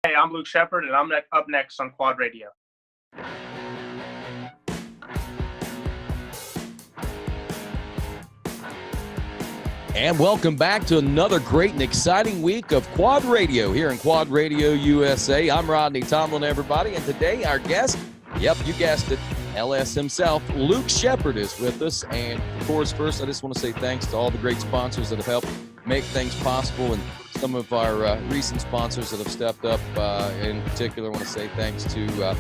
Hey, I'm Luke Shepard, and I'm up next on Quad Radio. And welcome back to another great and exciting week of Quad Radio here in Quad Radio USA. I'm Rodney Tomlin, everybody, and today our guest, yep, you guessed it, LS himself, Luke Shepard is with us. And of course, first, I just want to say thanks to all the great sponsors that have helped make things possible, and some of our recent sponsors that have stepped up. In particular, I want to say thanks to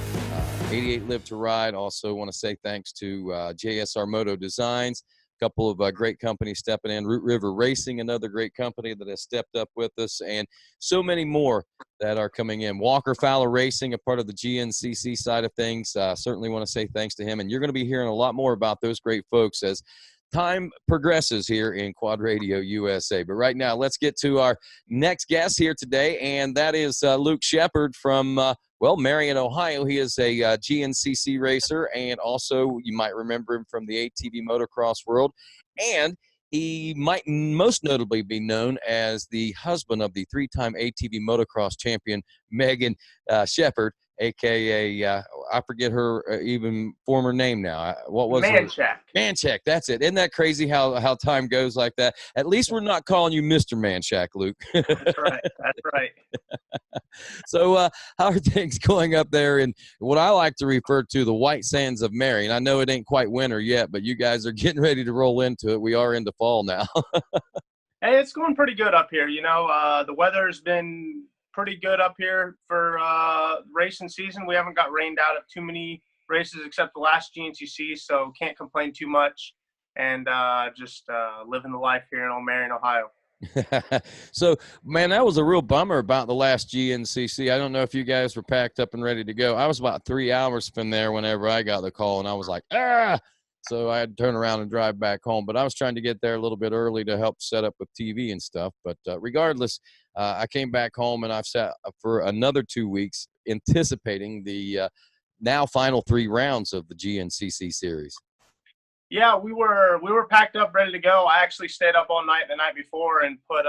88 Live to Ride. Also want to say thanks to JSR Moto Designs. Couple of great companies stepping in. Root River Racing, another great company that has stepped up with us, and so many more that are coming in. Walker Fowler Racing, a part of the GNCC side of things. Certainly want to say thanks to him, and you're going to be hearing a lot more about those great folks as time progresses here in Quad Radio USA. But right now, let's get to our next guest here today, and that is Luke Shepard from Marion, Ohio. He is a GNCC racer, and also you might remember him from the ATV motocross world. And he might most notably be known as the husband of the three-time ATV motocross champion, Makin Shepard, a.k.a. I forget her even former name now. What was Manchak. Manchak, that's it. Isn't that crazy how time goes like that? At least we're not calling you Mr. Manchak, Luke. That's right. That's right. So how are things going up there in what I like to refer to the White Sands of Marion? I know it ain't quite winter yet, but you guys are getting ready to roll into it. We are into fall now. Hey, it's going pretty good up here. You know, the weather's been pretty good up here for racing season. We haven't got rained out of too many races except the last GNCC, so can't complain too much. And just living the life here in Old Marion, Ohio. So, man, that was a real bummer about the last GNCC. I don't know if you guys were packed up and ready to go. I was about 3 hours from there whenever I got the call, and I was like, ah! So I had to turn around and drive back home. But I was trying to get there a little bit early to help set up with TV and stuff. But regardless, I came back home, and I've sat for another 2 weeks anticipating the now final 3 rounds of the GNCC series. Yeah, we were packed up, ready to go. I actually stayed up all night the night before and put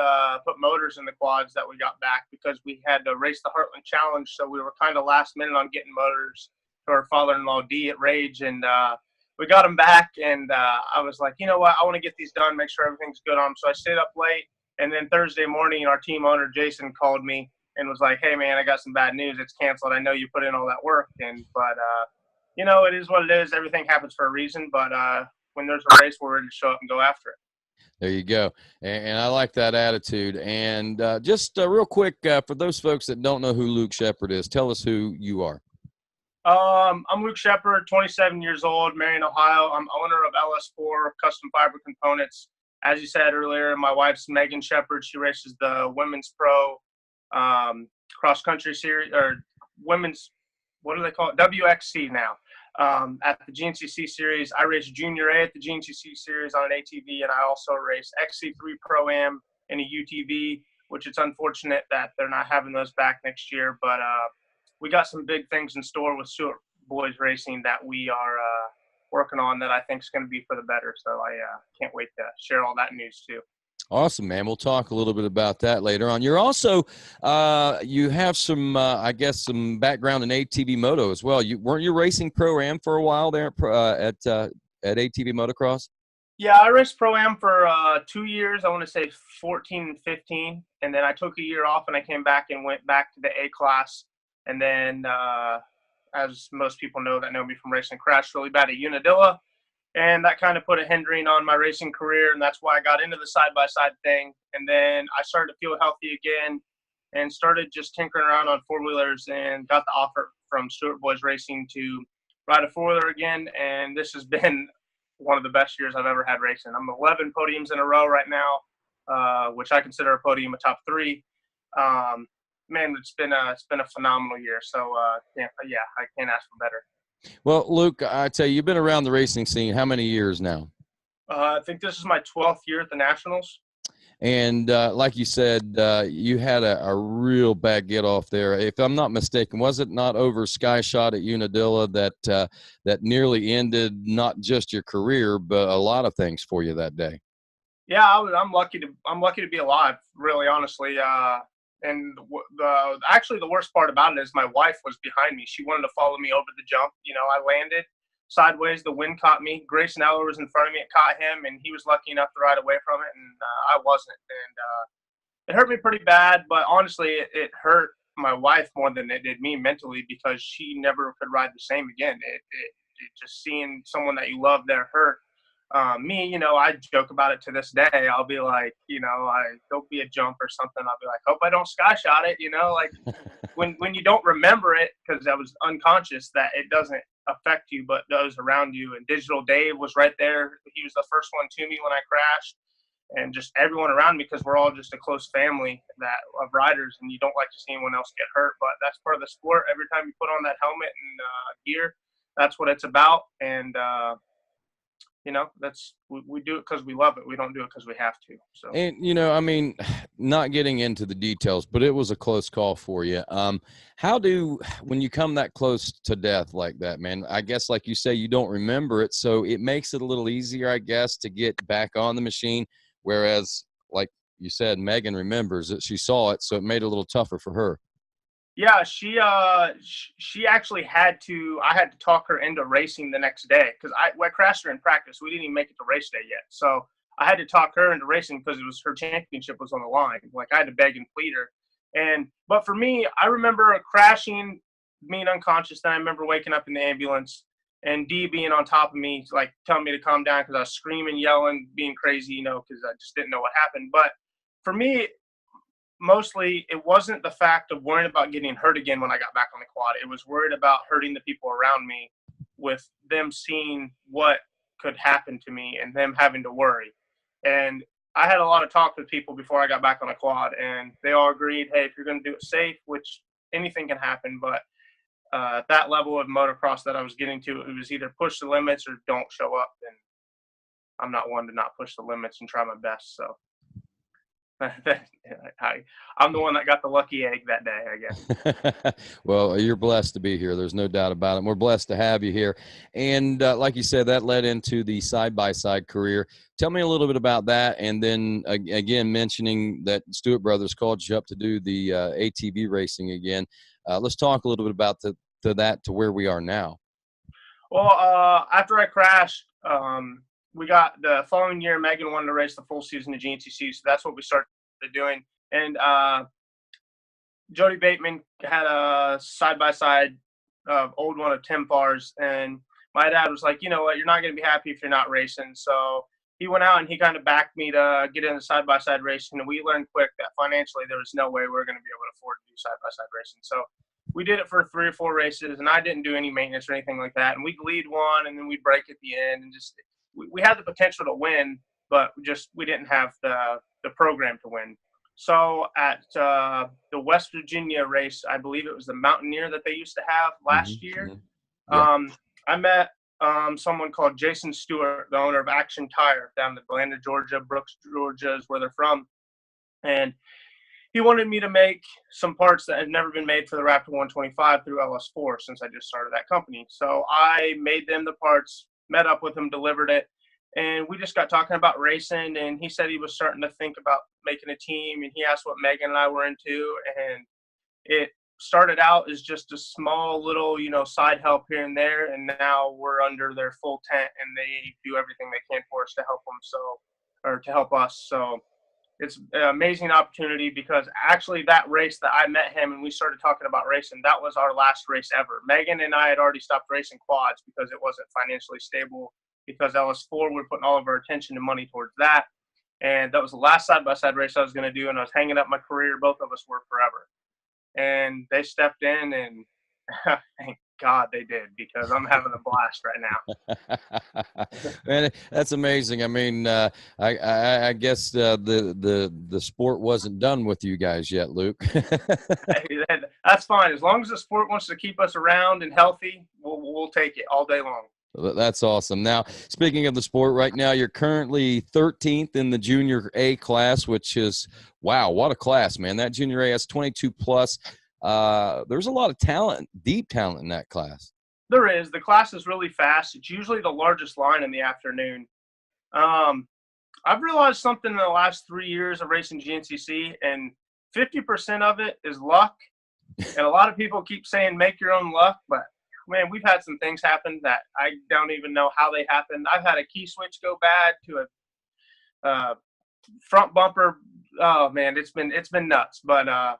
motors in the quads that we got back because we had to race the Heartland Challenge. So we were kind of last minute on getting motors to our father-in-law D at Rage, and we got them back. And I was like, you know what, I want to get these done, make sure everything's good on them. So I stayed up late, and then Thursday morning, our team owner Jason called me and was like, hey man, I got some bad news. It's canceled. I know you put in all that work, but you know, it is what it is. Everything happens for a reason, but when there's a race, we're ready to show up and go after it. There you go. And I like that attitude. And just real quick, for those folks that don't know who Luke Shepard is, tell us who you are. I'm Luke Shepard, 27 years old, Marion, Ohio. I'm owner of LS4 Custom Fiber Components. As you said earlier, my wife's Makin Shepard. She races the Women's Pro cross-country series, or Women's, what do they call it? WXC now. At the GNCC series, I race Junior A at the GNCC series on an ATV, and I also race XC3 Pro-Am in a UTV, which it's unfortunate that they're not having those back next year. But we got some big things in store with Stewart Boys Racing that we are working on that I think is going to be for the better. So I can't wait to share all that news too. Awesome, man. We'll talk a little bit about that later on. You're also, you have some, I guess, some background in ATV moto as well. Weren't you racing Pro-Am for a while there at ATV Motocross? Yeah, I raced Pro-Am for 2 years. I want to say 14 and 15. And then I took a year off and I came back and went back to the A class. And then, as most people know that know me from racing, crashed really bad at Unadilla. And that kind of put a hindering on my racing career, and that's why I got into the side-by-side thing. And then I started to feel healthy again and started just tinkering around on four-wheelers and got the offer from Stewart Boys Racing to ride a four-wheeler again. And this has been one of the best years I've ever had racing. I'm 11 podiums in a row right now, which I consider a podium a top 3. Man, it's been a phenomenal year. So, yeah, I can't ask for better. Well, Luke, I tell you, you've been around the racing scene how many years now? I think this is my 12th year at the Nationals. And like you said, you had a real bad get-off there. If I'm not mistaken, was it not over Sky Shot at Unadilla that nearly ended not just your career, but a lot of things for you that day? Yeah, I'm lucky to be alive, really, honestly. And actually the worst part about it is my wife was behind me. She wanted to follow me over the jump. I landed sideways. The wind caught me. Grayson Eller was in front of me. It caught him, and he was lucky enough to ride away from it, and I wasn't. And it hurt me pretty bad, but honestly, it hurt my wife more than it did me mentally, because she never could ride the same again. It just seeing someone that you love there hurt. Me, I joke about it to this day. I'll be like, there'll be a jump or something. I'll be like, hope I don't sky shot it, like when you don't remember it because I was unconscious, that it doesn't affect you, but those around you. And Digital Dave was right there. He was the first one to me when I crashed, and just everyone around me, because we're all just a close family of riders, and you don't like to see anyone else get hurt, but that's part of the sport. Every time you put on that helmet and gear, that's what it's about. And, we do it because we love it. We don't do it because we have to. So, and not getting into the details, but it was a close call for you. When you come that close to death like that, man, I guess, like you say, you don't remember it, so it makes it a little easier, I guess, to get back on the machine. Whereas, like you said, Megan remembers it. She saw it, so it made it a little tougher for her. Yeah, she actually I had to talk her into racing the next day, because I crashed her in practice. We didn't even make it to race day yet. So I had to talk her into racing because her championship was on the line. Like, I had to beg and plead her. But for me, I remember crashing, being unconscious. Then I remember waking up in the ambulance and Dee being on top of me, like telling me to calm down because I was screaming, yelling, being crazy, because I just didn't know what happened. But for me, mostly it wasn't the fact of worrying about getting hurt again when I got back on the quad. It was worried about hurting the people around me, with them seeing what could happen to me and them having to worry. And I had a lot of talk with people before I got back on the quad, and they all agreed, hey, if you're going to do it safe, which anything can happen, but at that level of motocross that I was getting to, it was either push the limits or don't show up. And I'm not one to not push the limits and try my best. So I'm the one that got the lucky egg that day, I guess. Well, you're blessed to be here. There's no doubt about it. We're blessed to have you here. And like you said, that led into the side-by-side career. Tell me a little bit about that. And then, again, mentioning that Stewart Brothers called you up to do the ATV racing again. Let's talk a little bit about to where we are now. Well, after I crashed, we got the following year, Megan wanted to race the full season of GNCC, so that's what we started doing. And Jody Bateman had a side-by-side old one of Tim Farr's, and my dad was like, you know what, you're not going to be happy if you're not racing. So he went out and he kind of backed me to get into side-by-side racing, and we learned quick that financially there was no way we were going to be able to afford to do side-by-side racing. So we did it for 3 or 4 races, and I didn't do any maintenance or anything like that. And we'd lead one, and then we'd break at the end, and just we had the potential to win, but we didn't have the program to win. So at the West Virginia race, I believe it was the Mountaineer that they used to have last year. Yeah. I met someone called Jason Stewart, the owner of Action Tire down in Atlanta, Georgia. Brooks, Georgia is where they're from. And he wanted me to make some parts that had never been made for the Raptor 125 through LS4 since I just started that company. So I made them the parts, met up with him, delivered it, and we just got talking about racing, and he said he was starting to think about making a team, and he asked what Megan and I were into, and it started out as just a small little, side help here and there, and now we're under their full tent, and they do everything they can for us to help them, to help us. So it's an amazing opportunity, because actually that race that I met him and we started talking about racing, that was our last race ever. Megan and I had already stopped racing quads because it wasn't financially stable, because LS4, we're putting all of our attention and money towards that. And that was the last side-by-side race I was going to do, and I was hanging up my career. Both of us were forever. And they stepped in, and thank God they did, because I'm having a blast right now. Man, that's amazing. I mean, I guess the sport wasn't done with you guys yet, Luke. That's fine. As long as the sport wants to keep us around and healthy, we'll take it all day long. That's awesome. Now, speaking of the sport, right now you're currently 13th in the Junior A class, which is, wow, what a class, man. That Junior A has 22 plus. There's a lot of talent, deep talent in that class. There is. The class is really fast. It's usually the largest line in the afternoon. I've realized something in the last 3 years of racing GNCC, and 50% of it is luck. And a lot of people keep saying make your own luck, but man, we've had some things happen that I don't even know how they happened. I've had a key switch go bad to a front bumper. Oh man, it's been nuts. But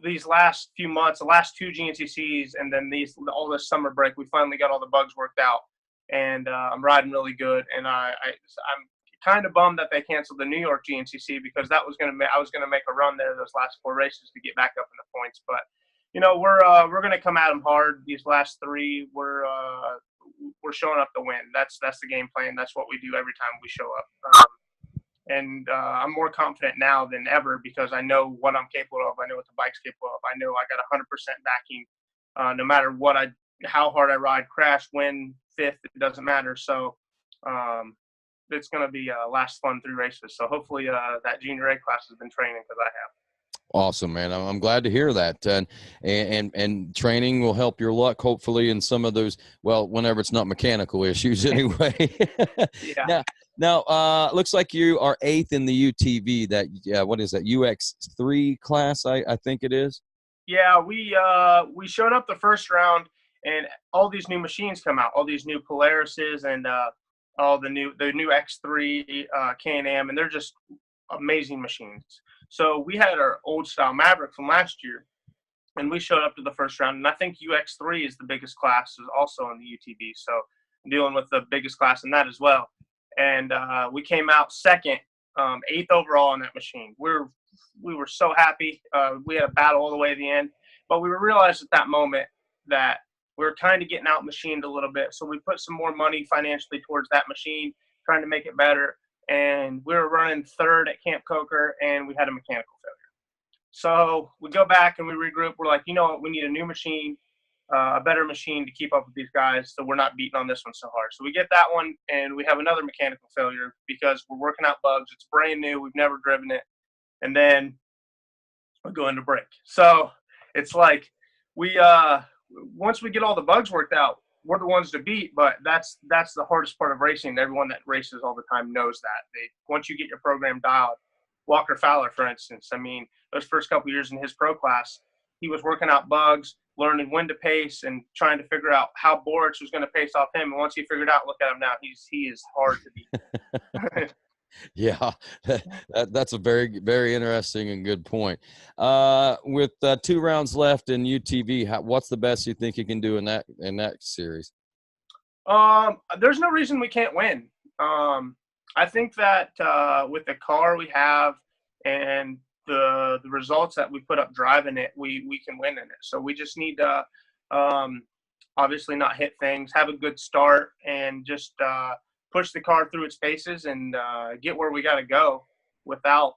these last few months, the last 2 GNCCs, and then all this summer break, we finally got all the bugs worked out, and I'm riding really good. And I'm kind of bummed that they canceled the New York GNCC, because I was gonna make a run there those last 4 races to get back up in the points. But we're gonna come at them hard. These last 3, we're showing up to win. That's the game plan. That's what we do every time we show up. And I'm more confident now than ever, because I know what I'm capable of. I know what the bike's capable of. I know I got 100% backing, no matter how hard I ride, crash, win, 5th, it doesn't matter. So it's going to be last fun 3 races. So hopefully that junior A class has been training, because I have. Awesome, man. I'm glad to hear that. And training will help your luck, hopefully, in some of those, well, whenever it's not mechanical issues anyway. Yeah. Now, looks like you are 8th in the UTV. What is that, UX3 class, I think it is? Yeah, we showed up the first round, and all these new machines come out, all these new Polarises, and all the new X3 Can-Am, and they're just amazing machines. So we had our old style Maverick from last year, and we showed up to the first round. And I think UX3 is the biggest class, is also in the UTV. So I'm dealing with the biggest class in that as well. And we came out second, 8th overall in that machine. We were so happy. We had a battle all the way to the end, but we realized at that moment that we were kind of getting out machined a little bit. So we put some more money financially towards that machine, trying to make it better. And we were running 3rd at Camp Coker, and we had a mechanical failure. So we go back and we regroup. We're like, you know what? We need a new machine, a better machine to keep up with these guys, so we're not beating on this one so hard. So we get that one, and we have another mechanical failure because we're working out bugs. It's brand new. We've never driven it. And then we go into break. So it's like once we get all the bugs worked out, we're the ones to beat, but that's the hardest part of racing. Everyone that races all the time knows that. Once you get your program dialed, Walker Fowler, for instance, I mean, those first couple years in his pro class, he was working out bugs, learning when to pace, and trying to figure out how Boric was going to pace off him. And once he figured out, look at him now, he is hard to beat. Yeah, that's a very, very interesting and good point. With 2 rounds left in UTV, what's the best you think you can do in that series? There's no reason we can't win. I think that with the car we have and the results that we put up driving it, we can win in it. So we just need to obviously not hit things, have a good start, and just push the car through its paces and get where we got to go without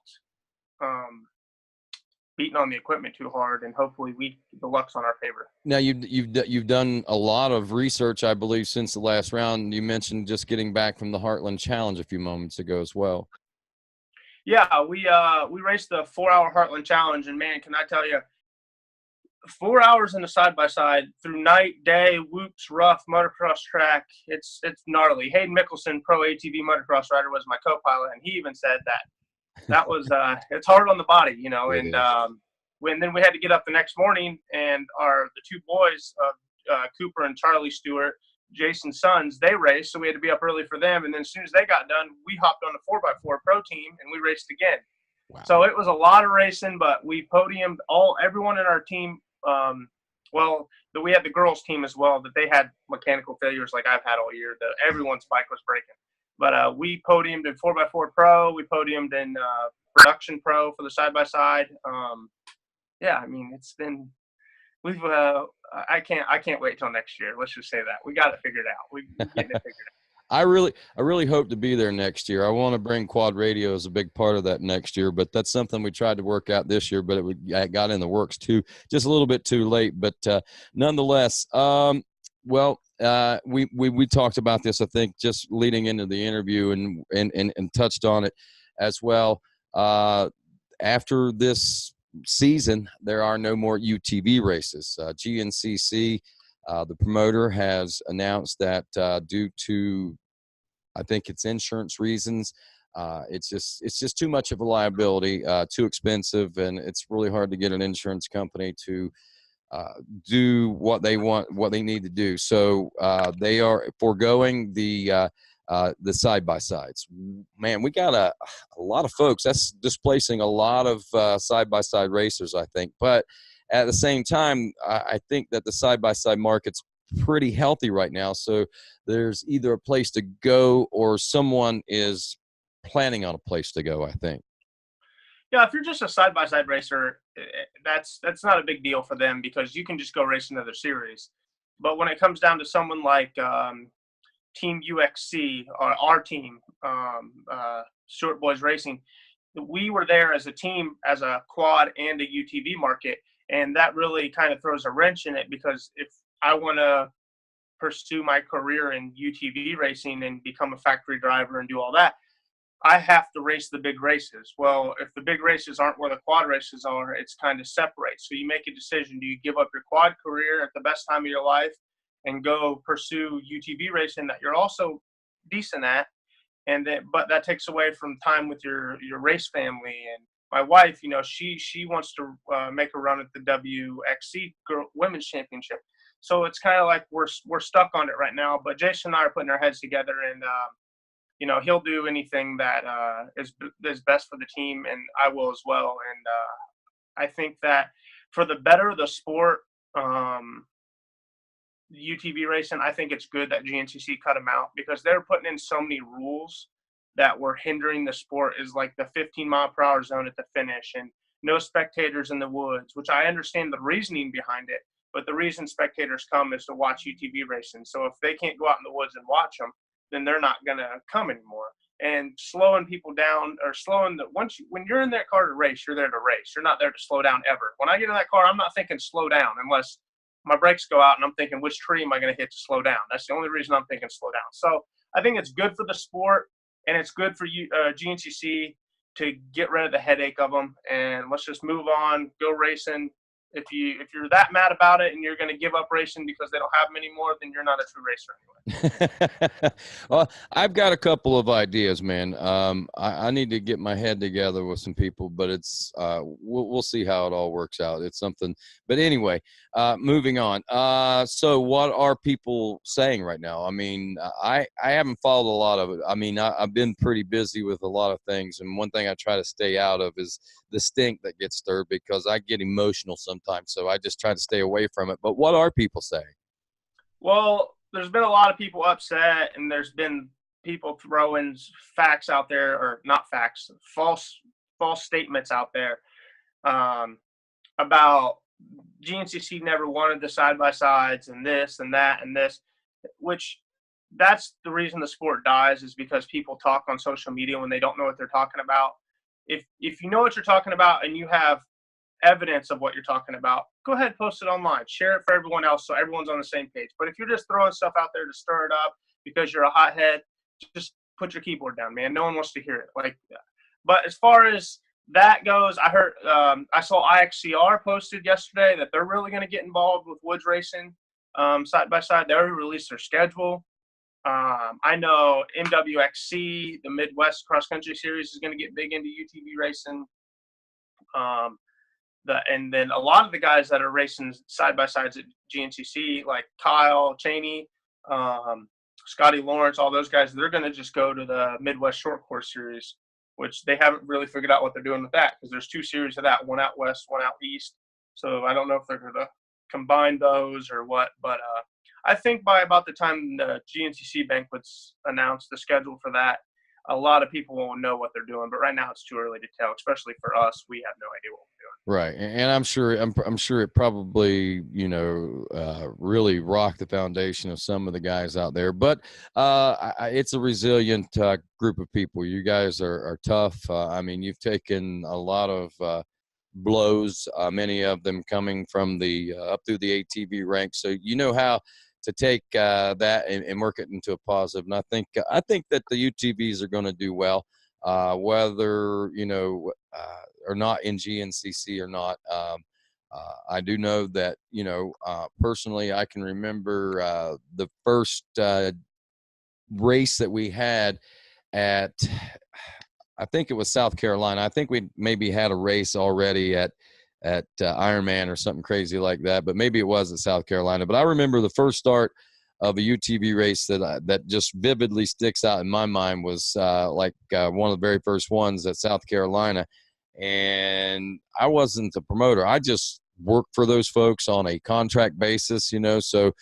beating on the equipment too hard, and hopefully the luck's on our favor. Now you've done a lot of research, I believe, since the last round. You mentioned just getting back from the Heartland Challenge a few moments ago as well. Yeah, we raced the 4-hour Heartland Challenge, and man, can I tell you, 4 hours in the side-by-side through night, day, whoops, rough, motocross track. It's gnarly. Hayden Mickelson, pro ATV motocross rider, was my co-pilot, and he even said that was it's hard on the body, you know. And then we had to get up the next morning, and the 2 boys, Cooper and Charlie Stewart, Jason's sons, they raced, so we had to be up early for them. And then as soon as they got done, we hopped on the 4x4 pro team, and we raced again. Wow. So it was a lot of racing, but we podiumed everyone in our team. We had the girls team as well, that they had mechanical failures like I've had all year. Everyone's bike was breaking. But we podiumed in 4x4 Pro. We podiumed in Production Pro for the side-by-side. Yeah, I mean, it's been – I can't wait till next year. Let's just say that. We got it figured out. We're getting it figured out. I really hope to be there next year. I want to bring quad radio as a big part of that next year, but that's something we tried to work out this year, but it got in the works too, just a little bit too late. But nonetheless, we talked about this, I think, just leading into the interview and touched on it as well. After this season, there are no more UTV races. GNCC, the promoter, has announced that due to, I think it's insurance reasons, It's just too much of a liability, too expensive, and it's really hard to get an insurance company to do what they want, what they need to do. So they are foregoing the side-by-sides. Man, we got a lot of folks. That's displacing a lot of side-by-side racers, I think. But at the same time, I think that the side-by-side market's pretty healthy right now. So there's either a place to go or someone is planning on a place to go, I think. Yeah, if you're just a side-by-side racer, that's not a big deal for them because you can just go race another series. But when it comes down to someone like Team UXC, or our team, Short Boys Racing, we were there as a team, as a quad and a UTV market, and that really kind of throws a wrench in it because if I want to pursue my career in UTV racing and become a factory driver and do all that, I have to race the big races. Well, if the big races aren't where the quad races are, it's kind of separate. So you make a decision. Do you give up your quad career at the best time of your life and go pursue UTV racing that you're also decent at? And then, but that takes away from time with your race family. And my wife, she wants to make a run at the WXC Women's Championship. So it's kind of like we're stuck on it right now. But Jason and I are putting our heads together, and he'll do anything that is best for the team, and I will as well. And I think that for the better of the sport, UTV racing, I think it's good that GNCC cut them out because they're putting in so many rules that were hindering the sport, is like the 15-mile-per-hour zone at the finish and no spectators in the woods, which I understand the reasoning behind it. But the reason spectators come is to watch UTV racing. So if they can't go out in the woods and watch them, then they're not going to come anymore. And slowing people down, or when you're in that car to race, you're there to race. You're not there to slow down ever. When I get in that car, I'm not thinking slow down unless my brakes go out and I'm thinking, which tree am I going to hit to slow down? That's the only reason I'm thinking slow down. So I think it's good for the sport, and it's good for GNCC to get rid of the headache of them. And let's just move on, go racing. If you're that mad about it and you're going to give up racing because they don't have them anymore, then you're not a true racer anyway. Well, I've got a couple of ideas, man. I need to get my head together with some people, but it's we'll see how it all works out. It's something. But anyway, moving on. So what are people saying right now? I mean, I haven't followed a lot of it. I mean, I've been pretty busy with a lot of things, and one thing I try to stay out of is the stink that gets stirred because I get emotional sometimes. So I just try to stay away from it. But what are people saying? Well, there's been a lot of people upset, and there's been people throwing facts out there, or not facts, false statements out there about GNCC never wanted the side-by-sides and this and that and this, which that's the reason the sport dies, is because people talk on social media when they don't know what they're talking about. If you know what you're talking about and you have evidence of what you're talking about, go ahead and post it online. Share it for everyone else so everyone's on the same page. But if you're just throwing stuff out there to stir it up because you're a hothead, just put your keyboard down, man. No one wants to hear it. But as far as that goes, I saw IXCR posted yesterday that they're really going to get involved with woods racing side by side. They already released their schedule. I know MWXC, the Midwest Cross Country Series, is going to get big into UTV racing. And then a lot of the guys that are racing side by sides at GNCC, like Kyle Cheney, Scotty Lawrence, all those guys, they're going to just go to the Midwest Short Course Series, which they haven't really figured out what they're doing with that, because there's two series of that, one out west, one out east. So I don't know if they're going to combine those or what, but I think by about the time the GNCC banquets announce the schedule for that, a lot of people won't know what they're doing. But right now it's too early to tell, especially for us. We have no idea what we're doing. Right, and I'm sure it probably really rocked the foundation of some of the guys out there. But it's a resilient group of people. You guys are tough. I mean, you've taken a lot of blows, many of them coming from the up through the ATV ranks. So you know how to take that and work it into a positive. And I think that the UTVs are going to do well, whether or not in GNCC or not. I do know that personally, I can remember the first race that we had at I think it was South Carolina. I think we maybe had a race already at Ironman or something crazy like that, but maybe it was at South Carolina. But I remember the first start of a UTV race that just vividly sticks out in my mind was one of the very first ones at South Carolina. And I wasn't the promoter. I just worked for those folks on a contract basis, So,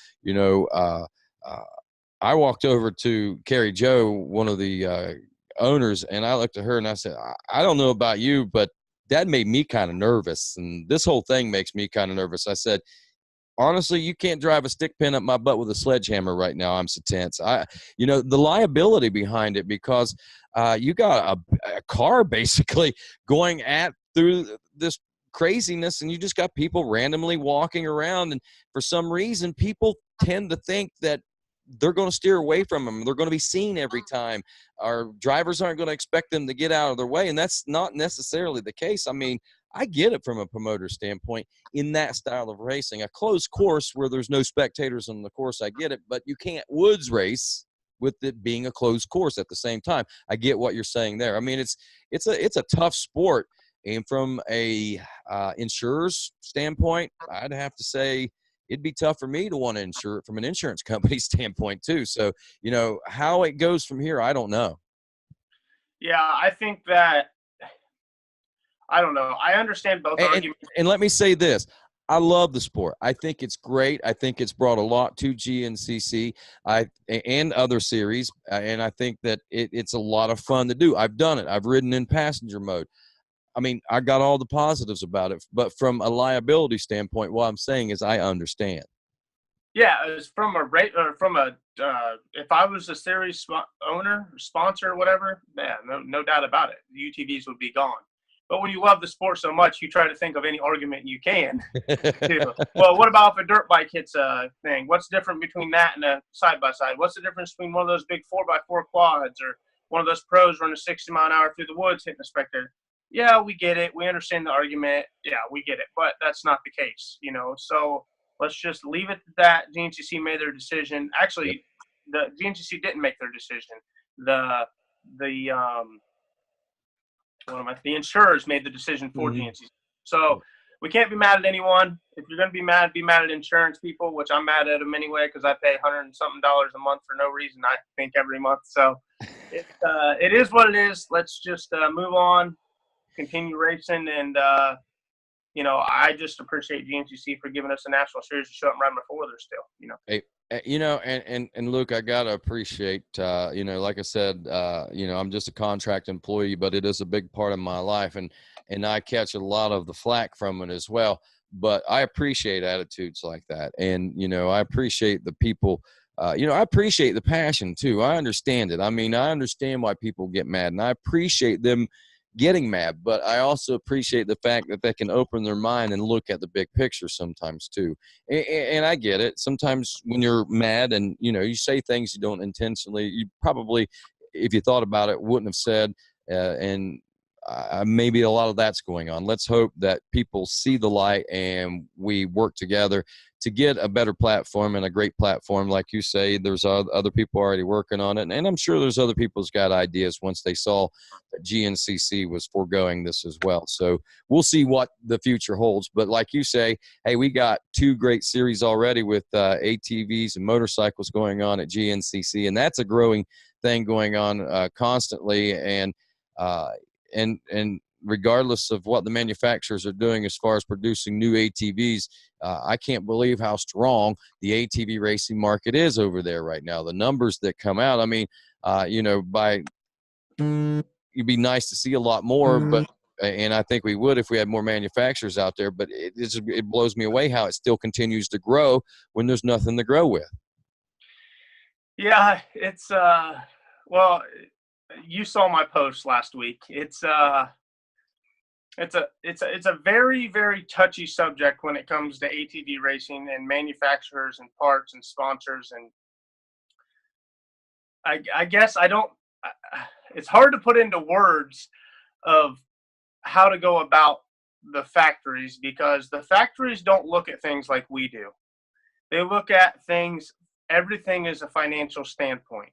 I walked over to Carrie Joe, one of the owners, and I looked at her and I said, I don't know about you, but that made me kind of nervous. And this whole thing makes me kind of nervous. I said, honestly, you can't drive a stick pin up my butt with a sledgehammer right now. I'm so tense. The liability behind it, because you got a car basically going through this craziness, and you just got people randomly walking around. And for some reason, people tend to think that they're going to steer away from them. They're going to be seen every time. Our drivers aren't going to expect them to get out of their way. And that's not necessarily the case. I mean, I get it from a promoter standpoint in that style of racing. A closed course where there's no spectators on the course, I get it, but you can't woods race with it being a closed course at the same time. I get what you're saying there. I mean, it's a tough sport. And from a insurer's standpoint, I'd have to say it'd be tough for me to want to insure it from an insurance company standpoint too. So, how it goes from here, I don't know. Yeah, I think that, I don't know. I understand both arguments. And let me say this. I love the sport. I think it's great. I think it's brought a lot to GNCC and other series. And I think that it's a lot of fun to do. I've done it. I've ridden in passenger mode. I mean, I got all the positives about it. But from a liability standpoint, what I'm saying is I understand. Yeah, it's from a rate or if I was a series owner, sponsor, or whatever, yeah, no doubt about it. The UTVs would be gone. But when you love the sport so much, you try to think of any argument you can. Well, what about if a dirt bike hits a thing? What's different between that and a side-by-side? What's the difference between one of those big 4x4 quads or one of those pros running 60 mile an hour through the woods hitting a spectator? Yeah, we get it. We understand the argument. Yeah, we get it. But that's not the case, So let's just leave it at that. GNCC made their decision. Actually, the GNCC didn't make their decision. The insurers made the decision for GNCC. So we can't be mad at anyone. If you're going to be mad at insurance people, which I'm mad at them anyway because I pay $100 and something a month for no reason, I think, every month. So it is what it is. Let's just move on, continue racing, and I just appreciate GNCC for giving us a national series to show up and ride my four-wheeler still. Hey, and Luke, I gotta appreciate, like I said, I'm just a contract employee, but it is a big part of my life, and I catch a lot of the flack from it as well. But I appreciate attitudes like that, and I appreciate the people. I appreciate the passion too. I understand it. I mean, I understand why people get mad, and I appreciate them getting mad, but I also appreciate the fact that they can open their mind and look at the big picture sometimes too. And I get it. Sometimes when you're mad and, you say things you don't intentionally, you probably, if you thought about it, wouldn't have said, and maybe a lot of that's going on. Let's hope that people see the light and we work together to get a better platform and a great platform. Like you say, there's other people already working on it. And I'm sure there's other people's got ideas once they saw that GNCC was foregoing this as well. So we'll see what the future holds. But like you say, hey, we got 2 great series already with ATVs and motorcycles going on at GNCC. And that's a growing thing going on constantly. And regardless of what the manufacturers are doing as far as producing new ATVs, I can't believe how strong the ATV racing market is over there right now. The numbers that come out, I mean, it'd be nice to see a lot more, but and I think we would if we had more manufacturers out there, but it blows me away how it still continues to grow when there's nothing to grow with. Yeah, it's well, you saw my post last week. It's a very, very touchy subject when it comes to ATV racing and manufacturers and parts and sponsors. And I guess it's hard to put into words of how to go about the factories, because the factories don't look at things like we do. They look at everything is a financial standpoint.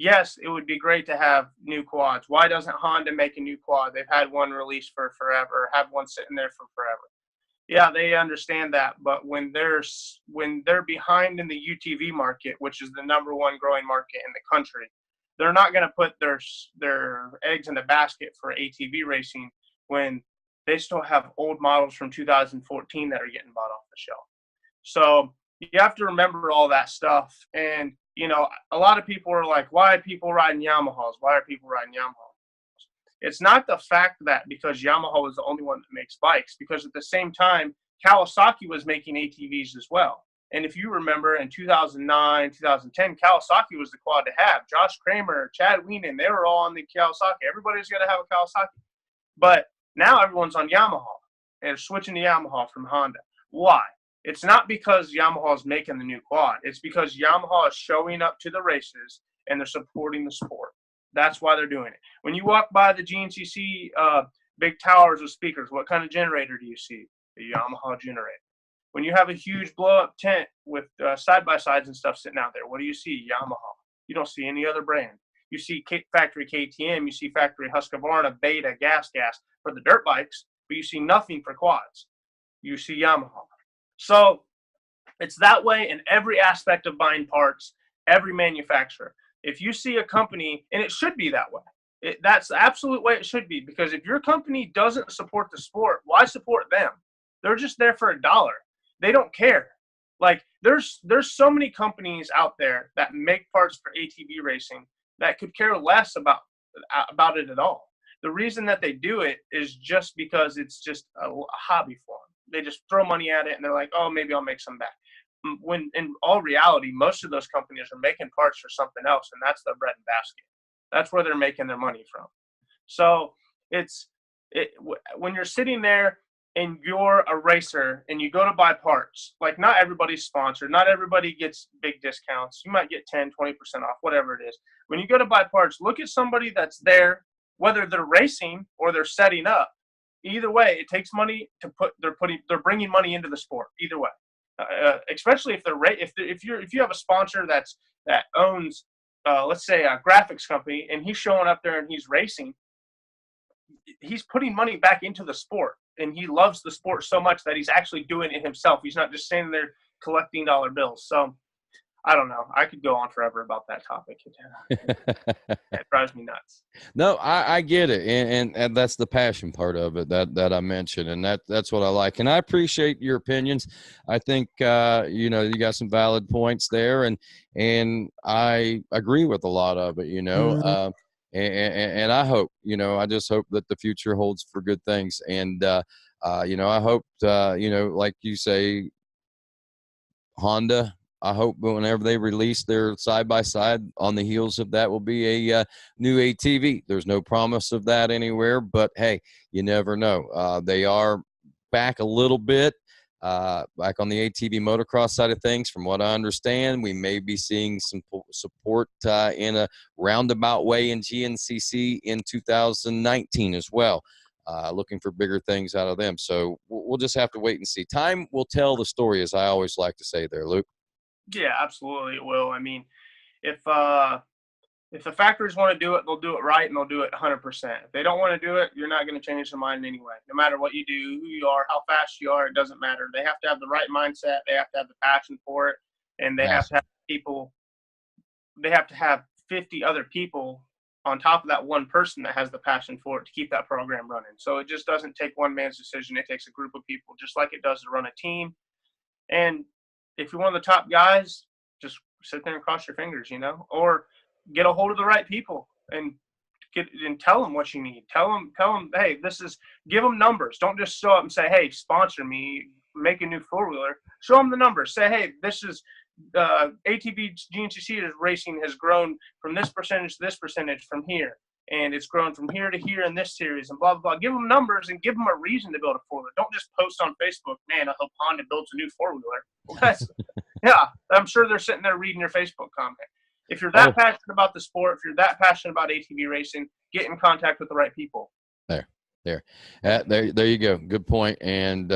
yes, it would be great to have new quads. Why doesn't Honda make a new quad? They've had one released for forever, have one sitting there for forever. Yeah, they understand that, but when they're behind in the UTV market, which is the number one growing market in the country, they're not going to put their eggs in the basket for ATV racing when they still have old models from 2014 that are getting bought off the shelf. So you have to remember all that stuff. And, a lot of people are like, why are people riding Yamahas? Why are people riding Yamahas? It's not the fact that because Yamaha was the only one that makes bikes, because at the same time, Kawasaki was making ATVs as well. And if you remember in 2009, 2010, Kawasaki was the quad to have. Josh Kramer, Chad Wienen, they were all on the Kawasaki. Everybody's got to have a Kawasaki. But now everyone's on Yamaha. And they're switching to Yamaha from Honda. Why? It's not because Yamaha is making the new quad. It's because Yamaha is showing up to the races and they're supporting the sport. That's why they're doing it. When you walk by the GNCC big towers with speakers, what kind of generator do you see? A Yamaha generator. When you have a huge blow-up tent with side-by-sides and stuff sitting out there, what do you see? Yamaha. You don't see any other brand. You see factory KTM, you see factory Husqvarna, Beta, Gas for the dirt bikes, but you see nothing for quads. You see Yamaha. So it's that way in every aspect of buying parts, every manufacturer. If you see a company, and it should be that way, that's the absolute way it should be, because if your company doesn't support the sport, why support them? They're just there for $1. They don't care. Like there's so many companies out there that make parts for ATV racing that could care less about it at all. The reason that they do it is just because it's just a hobby for them. They just throw money at it and they're like, oh, maybe I'll make some back. When in all reality, most of those companies are making parts for something else, and that's their bread and basket. That's where they're making their money from. So when you're sitting there and you're a racer and you go to buy parts, like not everybody's sponsored, not everybody gets big discounts. You might get 10, 20% off, whatever it is. When you go to buy parts, look at somebody that's there, whether they're racing or they're setting up. Either way, it takes money to they're bringing money into the sport. Either way, especially if you have a sponsor that owns, let's say a graphics company, and he's showing up there and he's racing, he's putting money back into the sport, and he loves the sport so much that he's actually doing it himself. He's not just standing there collecting dollar bills. So I don't know. I could go on forever about that topic. It drives me nuts. No, I get it. And that's the passion part of it that I mentioned. And that's what I like. And I appreciate your opinions. I think, you got some valid points there. And I agree with a lot of it, Mm-hmm. And I hope, I just hope that the future holds for good things. And, I hope, like you say, Honda, I hope whenever they release their side-by-side on the heels of that will be a new ATV. There's no promise of that anywhere, but hey, you never know. They are back a little bit, back on the ATV motocross side of things. From what I understand, we may be seeing some support in a roundabout way in GNCC in 2019 as well. Looking for bigger things out of them. So we'll just have to wait and see. Time will tell the story, as I always like to say there, Luke. Yeah, absolutely it will. I mean, if the factories want to do it, they'll do it right, and they'll do it 100%. If they don't want to do it, you're not going to change their mind anyway. No matter what you do, who you are, how fast you are, it doesn't matter. They have to have the right mindset. They have to have the passion for it, and they have to have people. They have to have 50 other people on top of that one person that has the passion for it to keep that program running. So it just doesn't take one man's decision. It takes a group of people, just like it does to run a team. And if you're one of the top guys, just sit there and cross your fingers, or get a hold of the right people and tell them what you need. Tell them, hey, give them numbers. Don't just show up and say, hey, sponsor me, make a new four-wheeler. Show them the numbers. Say, hey, this is ATV GNCC racing has grown from this percentage to this percentage from here. And it's grown from here to here in this series and blah, blah, blah. Give them numbers and give them a reason to build a four-wheeler. Don't just post on Facebook, man, I hope Honda builds a new four-wheeler. Well, yeah, I'm sure they're sitting there reading your Facebook comment. If you're that passionate about the sport, if you're that passionate about ATV racing, get in contact with the right people. There you go. Good point. And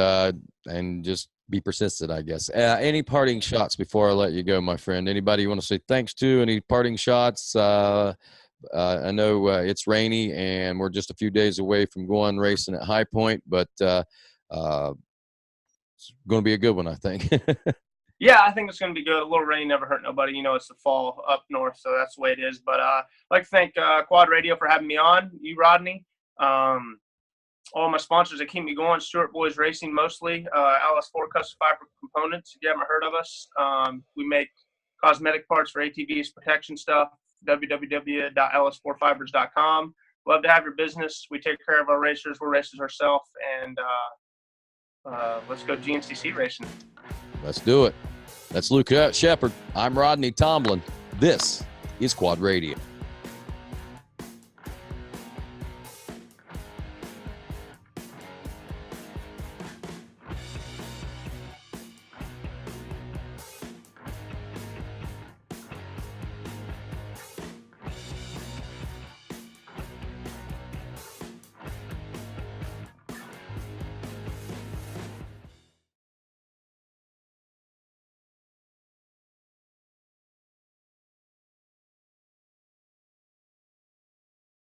just be persistent, I guess. Any parting shots before I let you go, my friend? Anybody you want to say thanks to? Any parting shots? I know it's rainy and we're just a few days away from going racing at High Point, but it's going to be a good one, I think. Yeah, I think it's going to be good. A little rain never hurt nobody. You know, it's the fall up north, so that's the way it is. But I'd like to thank Quad Radio for having me on, you, Rodney. All my sponsors that keep me going, Stuart Boys Racing mostly, LS4 Custom Fiber Components, if you haven't heard of us. We make cosmetic parts for ATVs, protection stuff, www.ls4fibers.com. Love to have your business. We take care of our racers. We're racers ourselves, and let's go GNCC racing. Let's do it. That's Luke Shepard. I'm Rodney Tomlin. This is Quad Radio.